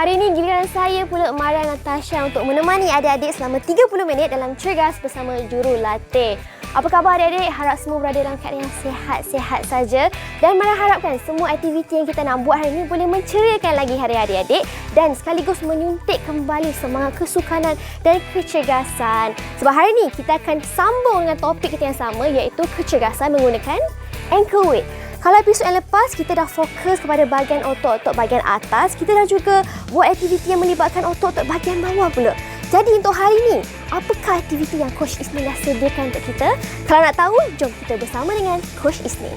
Hari ini giliran saya pula Mara Natasha untuk menemani adik-adik selama 30 minit dalam Cergas bersama Jurulatih. Apa khabar adik-adik? Harap semua berada dalam keadaan yang sihat-sihat saja. Dan Mara harapkan semua aktiviti yang kita nak buat hari ini boleh menceriakan lagi hari adik-adik dan sekaligus menyuntik kembali semangat kesukanan dan kecergasan. Sebab hari ini kita akan sambung dengan topik kita yang sama, iaitu kecergasan menggunakan ankle weight. Kalau episod yang lepas, kita dah fokus kepada bahagian otot-otot bahagian atas. Kita dah juga buat aktiviti yang melibatkan otot-otot bahagian bawah pula. Jadi untuk hari ini, apakah aktiviti yang Coach Isnin dah sediakan untuk kita? Kalau nak tahu, jom kita bersama dengan Coach Isnin.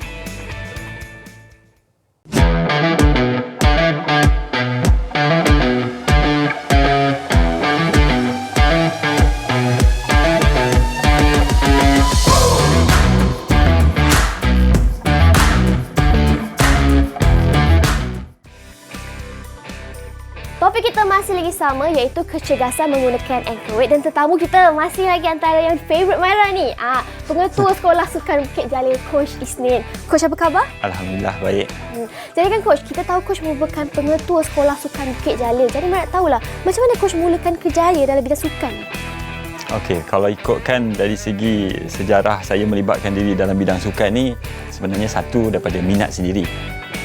Topik kita masih lagi sama, iaitu kecergasan menggunakan ankle weight, dan tetamu kita masih lagi antara yang favourite Mara ni. Pengetua Sekolah Sukan Bukit Jalil, Coach Isnin. Coach, apa khabar? Alhamdulillah, baik. Jadi kan Coach, kita tahu Coach merupakan pengetua Sekolah Sukan Bukit Jalil. Jadi Mara nak tahulah, macam mana Coach mulakan kerjaya dalam bidang sukan? Okey, kalau ikutkan dari segi sejarah saya melibatkan diri dalam bidang sukan ni, sebenarnya satu daripada minat sendiri.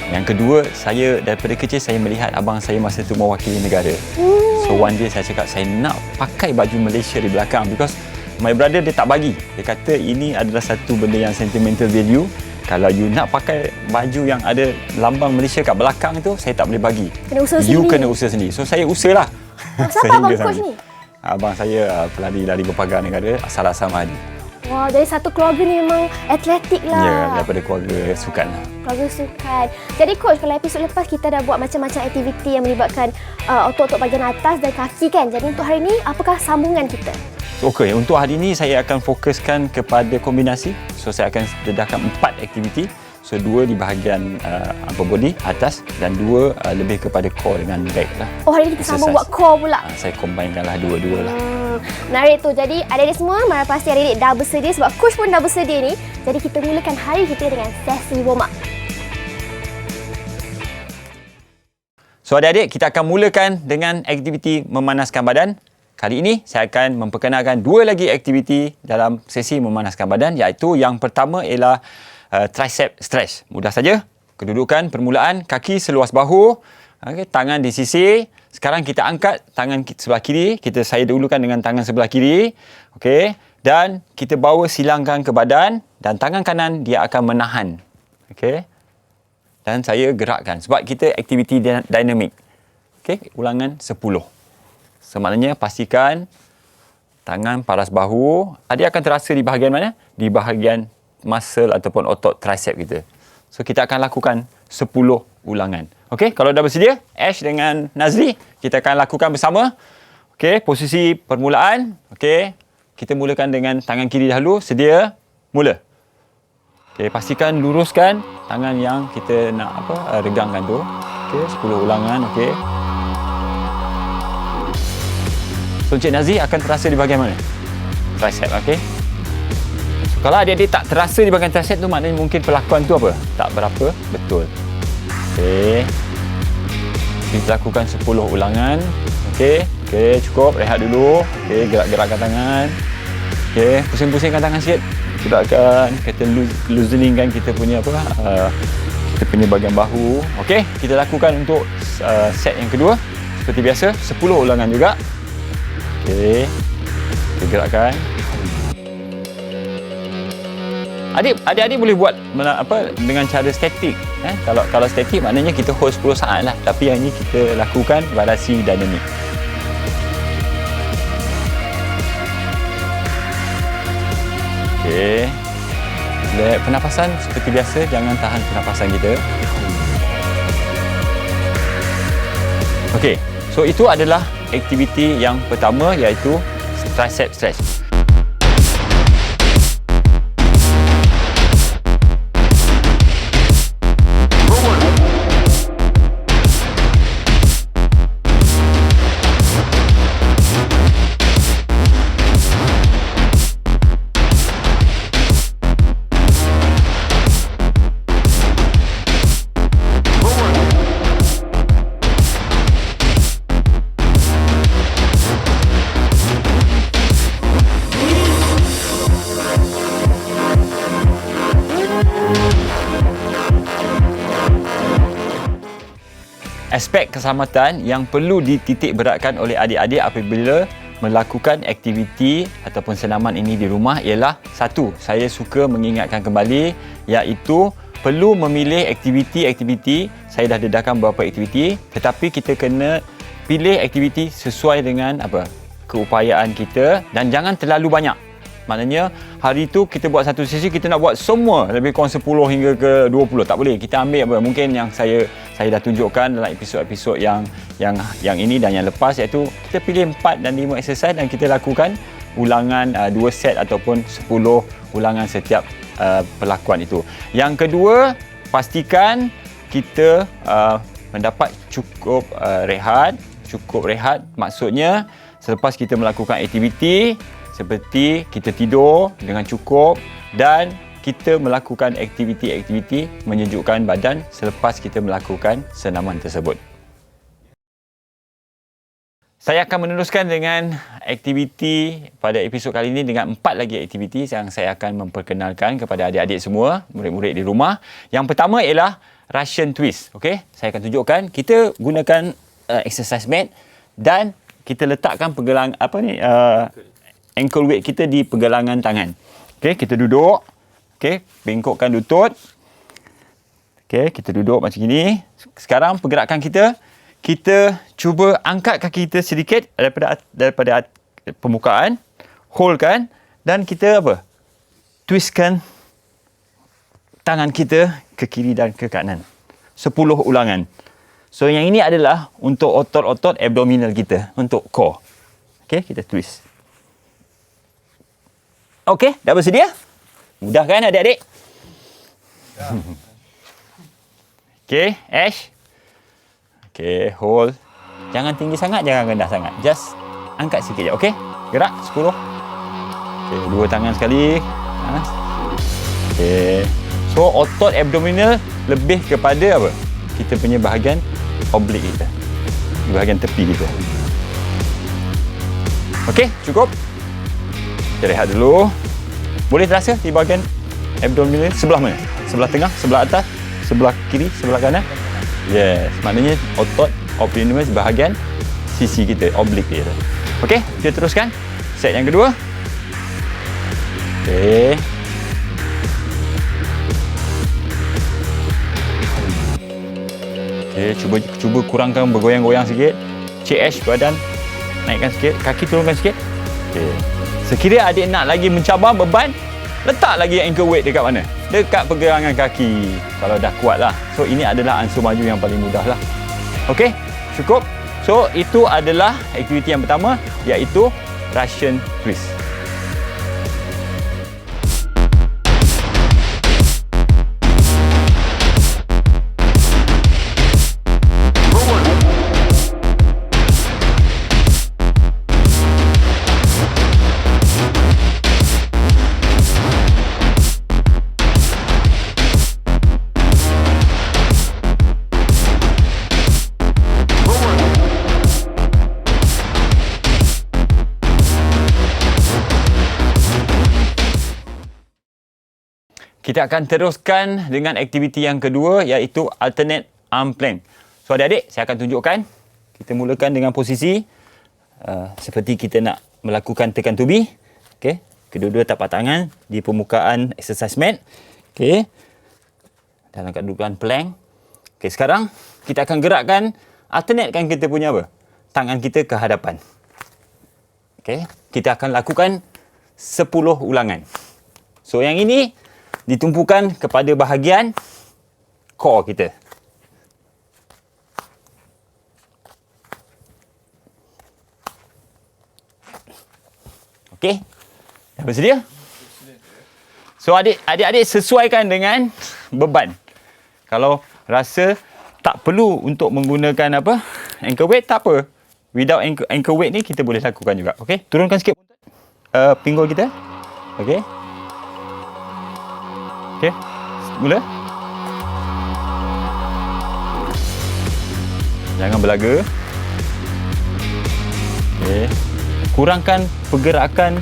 Yang kedua, saya daripada kecil saya melihat abang saya masa tu mewakili negara. So one day saya cakap saya nak pakai baju Malaysia di belakang, because my brother dia tak bagi. Dia kata ini adalah satu benda yang sentimental value. Kalau you nak pakai baju yang ada lambang Malaysia kat belakang tu, saya tak boleh bagi. Kena usaha you sendiri. kena usaha sendiri. So saya usahalah. Siapa abang Coach ni? Abang saya pelari berpagar negara asal-asal Mahadi. Wah, dari satu keluarga ni memang atletik lah. Ya, daripada keluarga sukan lah. Keluarga sukan. Jadi Coach, kalau episod lepas kita dah buat macam-macam aktiviti yang melibatkan otot-otot bahagian atas dan kaki kan. Jadi untuk hari ini, apakah sambungan kita? Okey, untuk hari ini saya akan fokuskan kepada kombinasi. So saya akan dedahkan 4 aktiviti. So 2 di bahagian upper body atas dan 2 lebih kepada core dengan back lah. Oh, hari ini kita sambung buat core pula. Saya combine-kanlah dua-dua lah. Menarik tu. Jadi adik-adik semua, Mara pasti adik-adik dah bersedia sebab Coach pun dah bersedia ni. Jadi kita mulakan hari kita dengan sesi warm up. So adik-adik, kita akan mulakan dengan aktiviti memanaskan badan. Kali ini saya akan memperkenalkan 2 lagi aktiviti dalam sesi memanaskan badan, iaitu yang pertama ialah tricep stretch. Mudah saja. Kedudukan permulaan, kaki seluas bahu, okay, tangan di sisi. Sekarang kita angkat tangan sebelah kiri. Saya dahulukan dengan tangan sebelah kiri. Okey, dan kita bawa silangkan ke badan dan tangan kanan dia akan menahan. Okey. Dan saya gerakkan sebab kita aktiviti dinamik. Okey, ulangan 10. So, maknanya pastikan tangan paras bahu. Dia akan terasa di bahagian mana? Di bahagian muscle ataupun otot tricep kita. So kita akan lakukan 10 ulangan. Okey, kalau dah bersedia, Ash dengan Nazri, kita akan lakukan bersama. Okey, posisi permulaan. Okey, kita mulakan dengan tangan kiri dahulu. Sedia, mula. Okey, pastikan luruskan tangan yang kita nak regangkan tu. Okey, 10 ulangan. Okey. So Encik Nazri akan terasa di bahagian mana? Tricep, okey. Kalau adik-adik tak terasa di bahagian tricep tu, maknanya mungkin perlakuan tu apa? Tak berapa betul. Okey. Kita lakukan 10 ulangan. Okey. Okey, cukup. Rehat dulu. Okey, gerak-gerakkan tangan. Okey, pusing-pusingkan tangan sikit. Gerakkan. Kita looseningkan kita punya kita punya bahagian bahu. Okey, kita lakukan untuk set yang kedua. Seperti biasa, 10 ulangan juga. Okey. Kita gerakkan. Adik-adik boleh buat dengan cara statik. Kalau statik maknanya kita hold 10 saat lah. Tapi yang ini kita lakukan variasi dinamik. Okey. Pernafasan seperti biasa, jangan tahan pernafasan kita. Okey. So itu adalah aktiviti yang pertama, iaitu tricep stretch. aspek keselamatan yang perlu dititik beratkan oleh adik-adik apabila melakukan aktiviti ataupun senaman ini di rumah ialah satu, saya suka mengingatkan kembali iaitu perlu memilih aktiviti-aktiviti. Saya dah dedahkan beberapa aktiviti, tetapi kita kena pilih aktiviti sesuai dengan keupayaan kita dan jangan terlalu banyak. Maknanya hari tu kita buat satu sesi, kita nak buat semua lebih kurang 10 hingga ke 20. Tak boleh. Kita ambil mungkin yang saya dah tunjukkan dalam episod-episod yang ini dan yang lepas, iaitu kita pilih 4 dan 5 exercise dan kita lakukan ulangan 2 set ataupun 10 ulangan setiap perlakuan itu. Yang kedua, pastikan kita mendapat cukup rehat. Cukup rehat maksudnya selepas kita melakukan aktiviti seperti kita tidur dengan cukup dan kita melakukan aktiviti-aktiviti menyejukkan badan selepas kita melakukan senaman tersebut. Saya akan meneruskan dengan aktiviti pada episod kali ini dengan 4 lagi aktiviti yang saya akan memperkenalkan kepada adik-adik semua, murid-murid di rumah. Yang pertama ialah Russian twist. Okey, saya akan tunjukkan. Kita gunakan exercise mat dan kita letakkan ankle weight kita di pergelangan tangan. Okey, kita duduk. Okey, bengkokkan lutut. Okey, kita duduk macam ini. Sekarang pergerakan kita cuba angkat kaki kita sedikit daripada permukaan, holdkan dan kita twistkan tangan kita ke kiri dan ke kanan. 10 ulangan. So yang ini adalah untuk otot-otot abdominal kita, untuk core. Okey, kita twist. Okey, dah bersedia? Mudah kan adik-adik? Ya. Okey, Ash. Okey, hold. Jangan tinggi sangat, jangan rendah sangat. Just angkat sikit je, okey? Gerak 10. Okey, 2 tangan sekali. Okey. So otot abdominal lebih kepada kita punya bahagian oblique kita. Di bahagian tepi kita. Okey, cukup. Kita rehat dulu. Boleh terasa di bahagian abdominal sebelah mana? Sebelah tengah, sebelah atas, sebelah kiri, sebelah kanan? Yes, maknanya otot abdominal bahagian sisi kita, oblique kita. Okey, kita teruskan. Set yang kedua. Okey. Okey, cuba kurangkan bergoyang-goyang sikit. CH badan naikkan sikit, kaki turunkan sikit. Okey. Sekiranya adik nak lagi mencabar beban, letak lagi ankle weight dekat mana? Dekat pergelangan kaki. Kalau dah kuat lah. So ini adalah ansur maju yang paling mudah lah. Okey, cukup. So itu adalah aktiviti yang pertama, iaitu Russian twist. Kita akan teruskan dengan aktiviti yang kedua, iaitu alternate arm plank. So adik-adik, saya akan tunjukkan. Kita mulakan dengan posisi seperti kita nak melakukan tekan tubi. Okey, kedua-dua tapak tangan di permukaan exercise mat. Okey, dalam kedudukan plank. Okey, sekarang kita akan gerakkan, alternatekan kita punya tangan kita ke hadapan. Okey, kita akan lakukan 10 ulangan. So yang ini ditumpukan kepada bahagian core kita. Okey, dah bersedia? So adik-adik sesuaikan dengan beban. Kalau rasa tak perlu untuk menggunakan ankle weight, tak apa. Without ankle weight ni kita boleh lakukan juga. Okey, turunkan sikit pinggul kita. Okey. Okey, mula. Jangan berlaga. Okey. Kurangkan pergerakan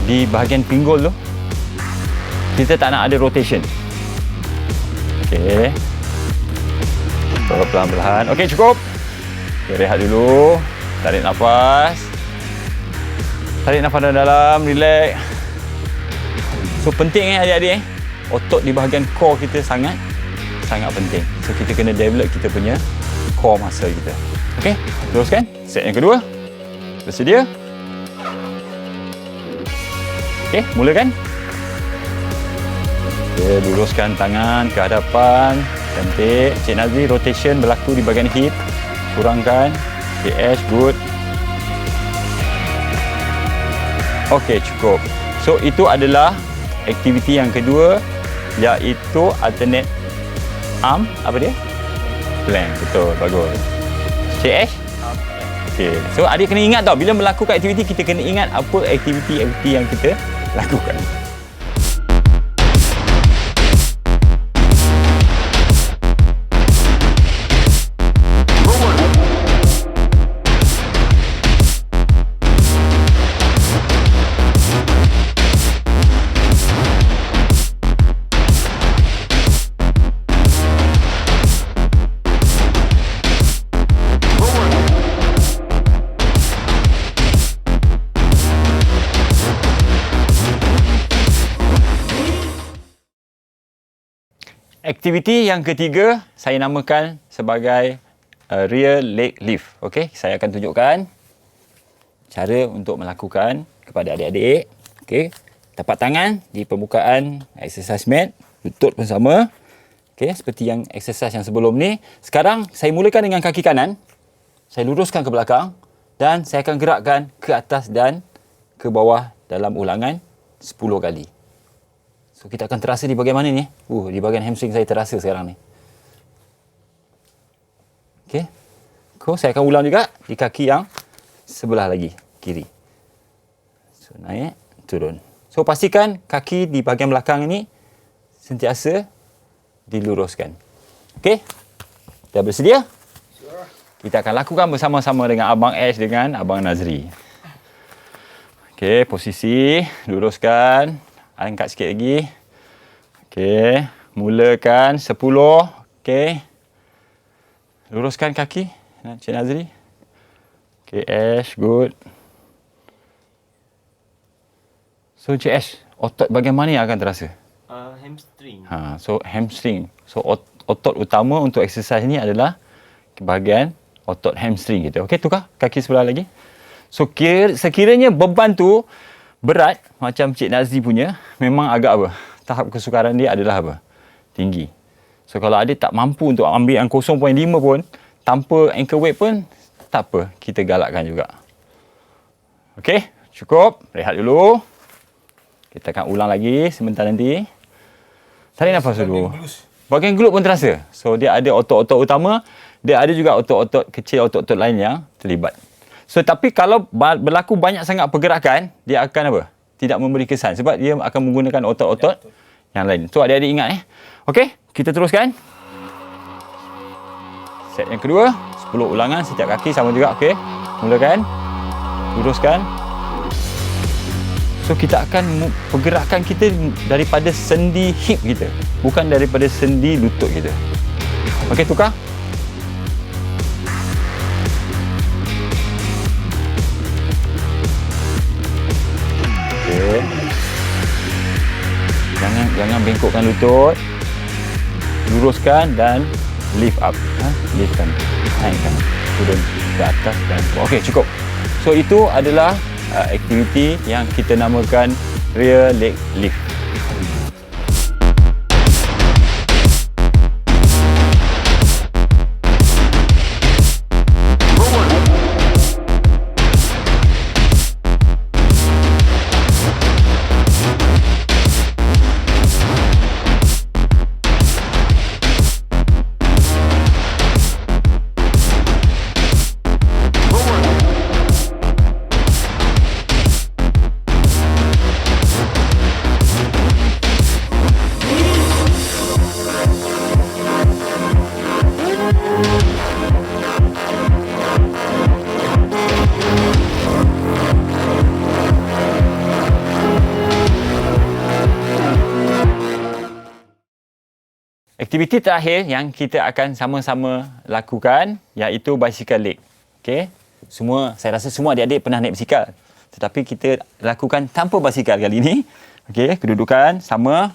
di bahagian pinggul tu. Kita tak nak ada rotation. Okey. Pelan-pelan. Okey, cukup. Okay, rehat dulu. Tarik nafas. Tarik nafas dalam, relax. So penting adik-adik otot di bahagian core kita sangat penting. So kita kena develop kita punya core muscle kita. Okey, teruskan. Set yang kedua. Bersedia? Okey, mulakan. Okay, luruskan tangan ke hadapan. Cantik. Cik Nazri, rotation berlaku di bahagian hip. Kurangkan. Okay, Ash, good. Okey, cukup. So, itu adalah aktiviti yang kedua, iaitu alternate arm. Apa dia? Plank. Betul, bagus. Cik Ash? Okey. So, adik kena ingat tau, bila melakukan aktiviti, kita kena ingat apa aktiviti yang kita lakukan. Aktiviti yang ketiga saya namakan sebagai rear leg lift. Okey, saya akan tunjukkan cara untuk melakukan kepada adik-adik. Okey, tapak tangan di permukaan exercise mat, lutut pun sama. Okey, seperti yang exercise yang sebelum ni. Sekarang saya mulakan dengan kaki kanan. Saya luruskan ke belakang dan saya akan gerakkan ke atas dan ke bawah dalam ulangan 10 kali. So, kita akan terasa di bahagian mana ni? Di bahagian hamstring saya terasa sekarang ni. Okey. Saya akan ulang juga di kaki yang sebelah lagi, kiri. So, naik, turun. So, pastikan kaki di bahagian belakang ini sentiasa diluruskan. Okey. Dah bersedia? Kita akan lakukan bersama-sama dengan Abang Ash dengan Abang Nazri. Okey, posisi, luruskan. Angkat sikit lagi. Okey, mulakan 10. Okey. Luruskan kaki, Cik Nazri. Okey, Ash, good. So, Cik Ash, otot bahagian mana yang akan terasa? Hamstring. So, hamstring. So, otot utama untuk exercise ni adalah bahagian otot hamstring kita. Okey, tukar kaki sebelah lagi. So, sekiranya beban tu berat macam Cik Nazri punya, memang agak apa? Tahap kesukaran dia adalah apa? Tinggi. So, kalau adik tak mampu untuk ambil yang 0.5 pun, tanpa ankle weight pun, tak apa. Kita galakkan juga. Okey, cukup. Rehat dulu. Kita akan ulang lagi sebentar nanti. Tarik nafas dulu. Bahagian glute pun terasa. So, dia ada otot-otot utama. Dia ada juga otot-otot kecil, otot-otot lain yang terlibat. So, tapi kalau berlaku banyak sangat pergerakan, dia akan apa? Tidak memberi kesan sebab dia akan menggunakan otot-otot yang lain. So, adik-adik ingat Okey, kita teruskan. Set yang kedua, 10 ulangan setiap kaki sama juga. Okey, mulakan. Luruskan. So, kita akan pergerakan kita daripada sendi hip kita, bukan daripada sendi lutut kita. Okey, tukar. Jangan bengkokkan lutut. Luruskan dan lift up. Liftkan. Naikkan. Turun ke atas dan bawah. Okey, cukup. So, itu adalah aktiviti yang kita namakan rear leg lift. Aktiviti terakhir yang kita akan sama-sama lakukan iaitu bicycle leg. Okey. Saya rasa semua adik-adik pernah naik basikal. Tetapi kita lakukan tanpa basikal kali ini. Okey, kedudukan sama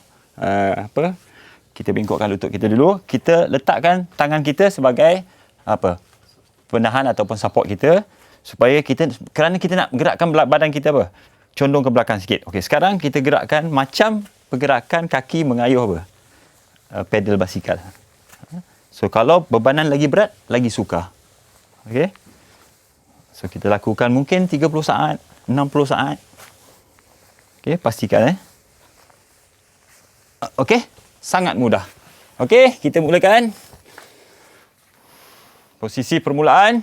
kita bengkokkan lutut kita dulu. Kita letakkan tangan kita sebagai penahan ataupun support kita supaya kerana kita nak gerakkan badan kita condong ke belakang sikit. Okey, sekarang kita gerakkan macam pergerakan kaki mengayuh pedal basikal. So kalau bebanan lagi berat, lagi sukar. Okey. So kita lakukan mungkin 30 saat, 60 saat. Okey, pastikan Okey, sangat mudah. Okey, kita mulakan. Posisi permulaan.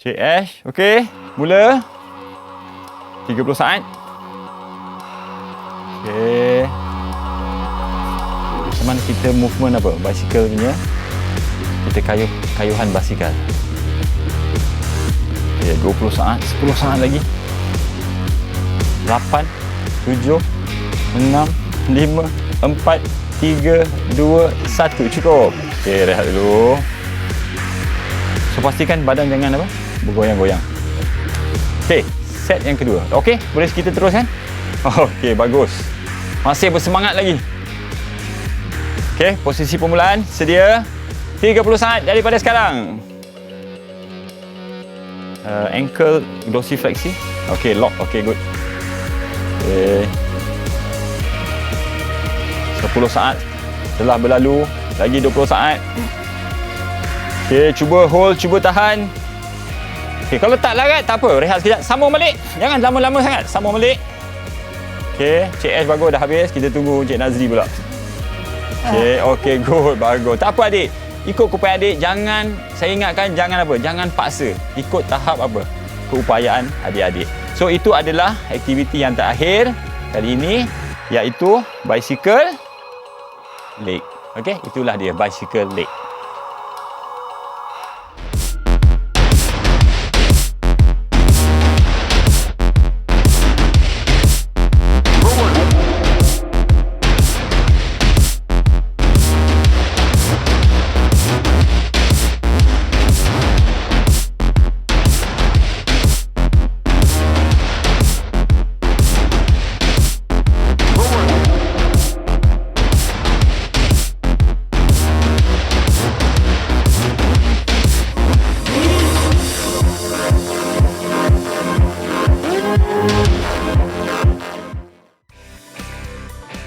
Cik Ash, okey, mula. 30 saat. Okey. Macam mana kita movement basikal punya? Kita kayuhan basikal. Okay, 20 saat, 10 saat lagi. 8, 7, 6, 5, 4, 3, 2, 1. Cukup. Okey, rehat dulu. So, pastikan badan jangan bergoyang-goyang. Okey, set yang kedua. Okey, boleh kita teruskan? Okey, bagus. Masih bersemangat lagi. Okey, posisi permulaan sedia 30 saat daripada sekarang. Ankle dorsifleksi. Okey, lock. Okey, good. Okey. 10 saat telah berlalu, lagi 20 saat. Okey, cuba hold, cuba tahan. Okey, kalau tak larat tak apa, rehat sekejap, sambung balik. Jangan lama-lama sangat, sambung balik. Okey, Cik Ash bagus dah habis, kita tunggu Cik Nazri pula. Okey, good, bagus. Tak apa adik, ikut keupayaan adik, saya ingatkan jangan paksa. Ikut tahap keupayaan adik-adik. So itu adalah aktiviti yang terakhir kali ini, iaitu bicycle leg. Okey, itulah dia bicycle leg.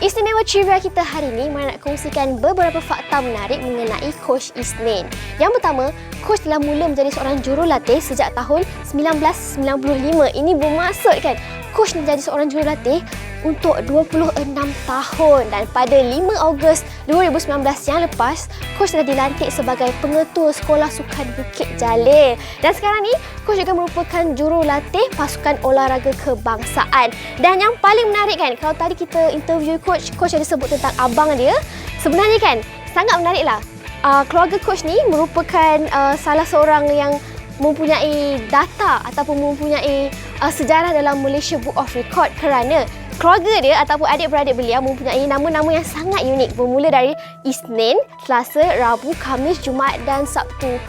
Istimewa trivia kita hari ini, Mara nak kongsikan beberapa fakta menarik mengenai Coach Isnin. Yang pertama, Coach telah mula menjadi seorang jurulatih sejak tahun 1995. Ini bermaksud kan, Coach menjadi seorang jurulatih untuk 26 tahun dan pada 5 Ogos 2019 yang lepas, Coach telah dilantik sebagai pengetua Sekolah Sukan Bukit Jalil. Dan sekarang ni, Coach juga merupakan jurulatih pasukan olahraga kebangsaan. Dan yang paling menarik kan, kalau tadi kita interview Coach ada sebut tentang abang dia. Sebenarnya kan, sangat menariklah. Keluarga Coach ni merupakan salah seorang yang mempunyai data ataupun mempunyai sejarah dalam Malaysia Book of Record kerana keluarga dia ataupun adik-beradik beliau mempunyai nama-nama yang sangat unik, bermula dari Isnin, Selasa, Rabu, Khamis, Jumaat dan Sabtu.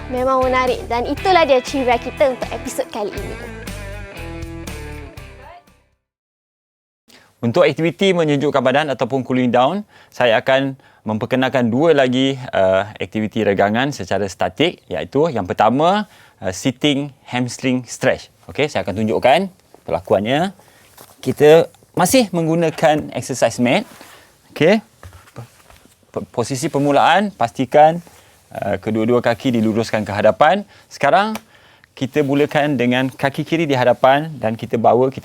Memang menarik dan itulah dia trivia kita untuk episod kali ini. Untuk aktiviti menyejukkan badan ataupun cooling down, saya akan memperkenalkan dua lagi aktiviti regangan secara statik, iaitu yang pertama sitting hamstring stretch. Okey, saya akan tunjukkan perlakuannya. Kita masih menggunakan exercise mat. Okey. Posisi permulaan, pastikan kedua-dua kaki diluruskan ke hadapan. Sekarang kita mulakan dengan kaki kiri di hadapan dan kita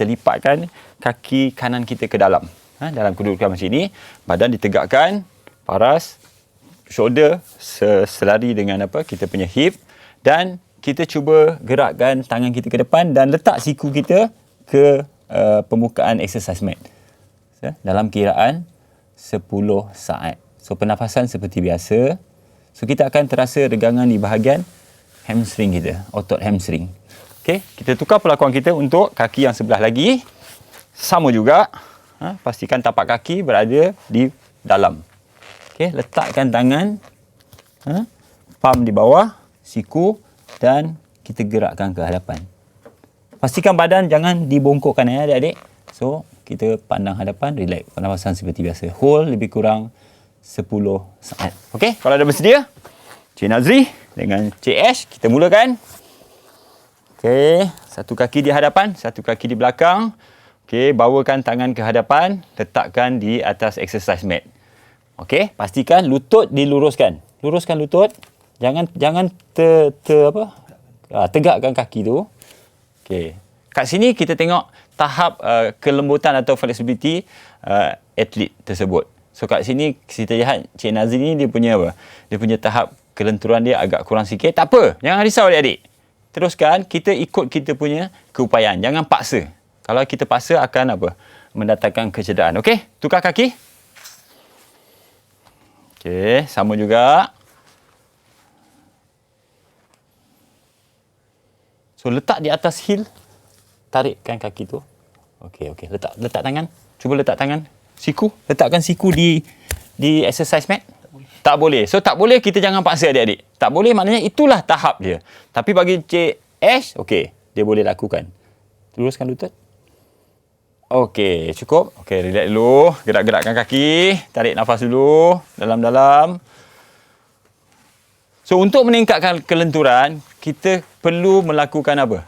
lipatkan kaki kanan kita ke dalam. Dalam kedudukan macam ini, badan ditegakkan, paras, shoulder selari dengan kita punya hip, dan kita cuba gerakkan tangan kita ke depan dan letak siku kita ke permukaan exercise mat. Dalam kiraan 10 saat. So pernafasan seperti biasa. So kita akan terasa regangan di bahagian hamstring kita, otot hamstring. Okey, kita tukar perlakuan kita untuk kaki yang sebelah lagi. Sama juga. Pastikan tapak kaki berada di dalam. Okey, letakkan tangan, palm di bawah, siku dan kita gerakkan ke hadapan. Pastikan badan jangan dibongkokkan ya adik-adik. So, kita pandang hadapan, relax. Pernafasan seperti biasa. Hold lebih kurang 10 saat. Okey, kalau dah bersedia, Cik Nazri dengan Cik Ash, kita mulakan. Okey, satu kaki di hadapan, satu kaki di belakang. Okey, bawakan tangan ke hadapan, letakkan di atas exercise mat. Okey, pastikan lutut diluruskan. Luruskan lutut. Jangan tegakkan kaki tu. Okey. Kat sini kita tengok tahap kelembutan atau flexibility atlet tersebut. So kat sini kita lihat Cik Nazri ni dia punya apa? Dia punya tahap kelenturan dia agak kurang sikit. Tak apa, jangan risau adik-adik. Teruskan, kita ikut kita punya keupayaan. Jangan paksa. Kalau kita paksa akan apa? Mendatangkan kecederaan. Okey, tukar kaki. Okey, sama juga. So letak di atas heel, tarikkan kaki tu. Okey, letak tangan. Cuba letak tangan. Siku, letakkan siku di exercise mat. Tak boleh. So tak boleh, kita jangan paksa adik-adik. Tak boleh maknanya itulah tahap dia. Tapi bagi Cik Ash, okey, dia boleh lakukan. Luruskan lutut. Okey, cukup. Okey, relax dulu. Gerak-gerakkan kaki. Tarik nafas dulu. Dalam-dalam. So, untuk meningkatkan kelenturan, kita perlu melakukan apa?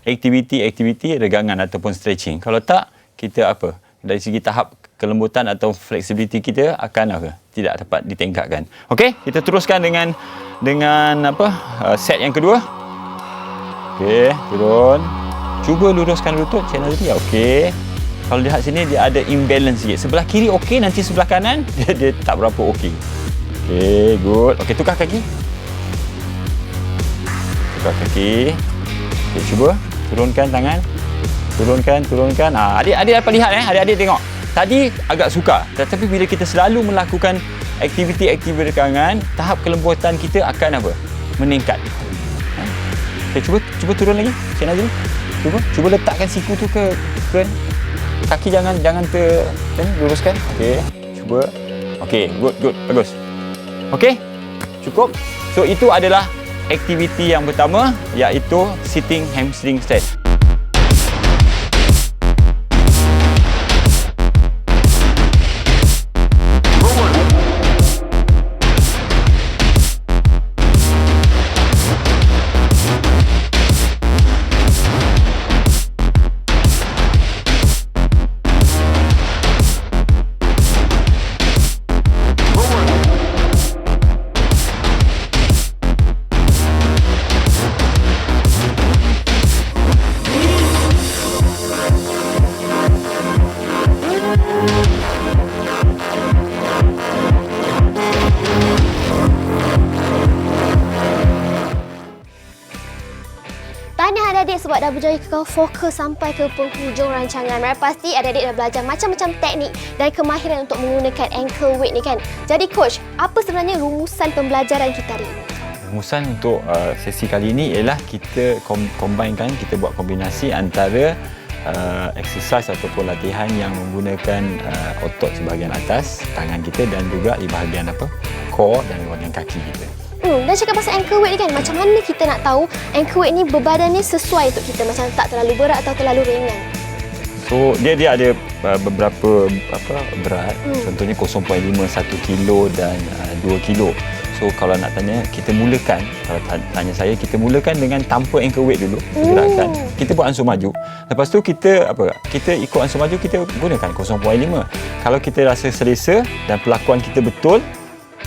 Aktiviti-aktiviti regangan ataupun stretching. Kalau tak, kita apa? Dari segi tahap kelembutan atau flexibility kita akan apa? Tidak dapat ditingkatkan. Okey, kita teruskan dengan apa? Set yang kedua. Okey, turun. Cuba luruskan lutut, Cik Nazri. Okey. Kalau lihat sini, dia ada imbalance sikit. Sebelah kiri okey, nanti sebelah kanan, dia tak berapa okey. Okey, good. Okey, tukar kaki. Tukar kaki. Okey, cuba. Turunkan tangan. Turunkan. Adik-adik dapat lihat adik-adik tengok. Tadi agak sukar. Tetapi bila kita selalu melakukan aktiviti-aktiviti regangan, tahap kelembutan kita akan apa? Meningkat. Okey, cuba turun lagi. Cik Nazri. Cuba letakkan siku tu ke kaki jangan luruskan. Okey, cuba. Okey, good. Bagus. Okey, cukup. So, itu adalah aktiviti yang pertama, iaitu sitting hamstring stretch. Tahniah adik-adik sebab dah berjaya kekal fokus sampai ke penghujung rancangan. Mereka pasti adik-adik dah belajar macam-macam teknik dan kemahiran untuk menggunakan ankle weight ni kan. Jadi coach, apa sebenarnya rumusan pembelajaran kita hari ini? Rumusan untuk sesi kali ini ialah kita combinekan, kita buat kombinasi antara exercise ataupun latihan yang menggunakan otot sebahagian atas tangan kita dan juga di bahagian core dan bahagian kaki kita. Dan cakap pasal ankle weight ni kan, macam mana kita nak tahu ankle weight ni berbadannya sesuai untuk kita, macam tak terlalu berat atau terlalu ringan? So dia ada beberapa berat. Contohnya 0.5, 1 kilo dan 2 kilo. So kalau nak tanya, kita mulakan, kalau tanya saya, kita mulakan dengan tanpa ankle weight dulu, gerakan. Kita buat ansur maju. Lepas tu kita ikut ansur maju, kita gunakan 0.5. Kalau kita rasa selesa dan pelakuan kita betul,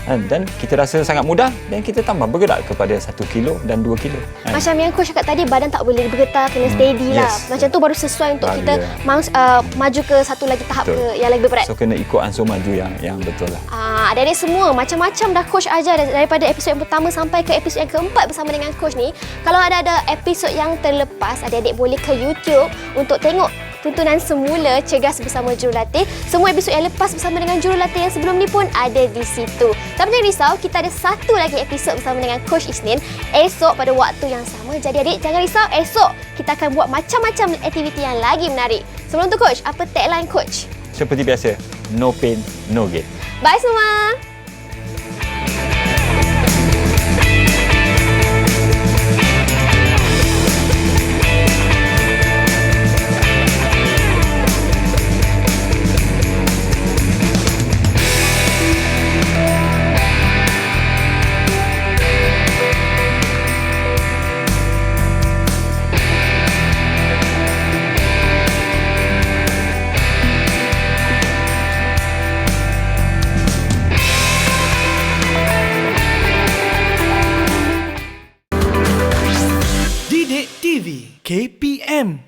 dan kita rasa sangat mudah, dan kita tambah bergerak kepada 1 kilo dan 2 kilo. Macam yang coach cakap tadi, badan tak boleh bergetar, kena steady lah. Macam tu baru sesuai untuk kita maju ke satu lagi tahap yang lebih berat. So kena ikut ansur maju yang betul lah. Adik-adik semua macam-macam dah coach ajar daripada episod yang pertama sampai ke episod yang keempat bersama dengan coach ni. Kalau ada episod yang terlepas, adik-adik boleh ke YouTube untuk tengok tuntunan semula Cergas bersama Jurulatih. Semua episod yang lepas bersama dengan Jurulatih yang sebelum ni pun ada di situ. Tapi jangan risau, kita ada satu lagi episod bersama dengan Coach Isnin esok pada waktu yang sama. Jadi adik, jangan risau, esok kita akan buat macam-macam aktiviti yang lagi menarik. Sebelum tu Coach, apa tagline Coach? Seperti biasa, no pain, no gain. Bye semua. Didik TV KPM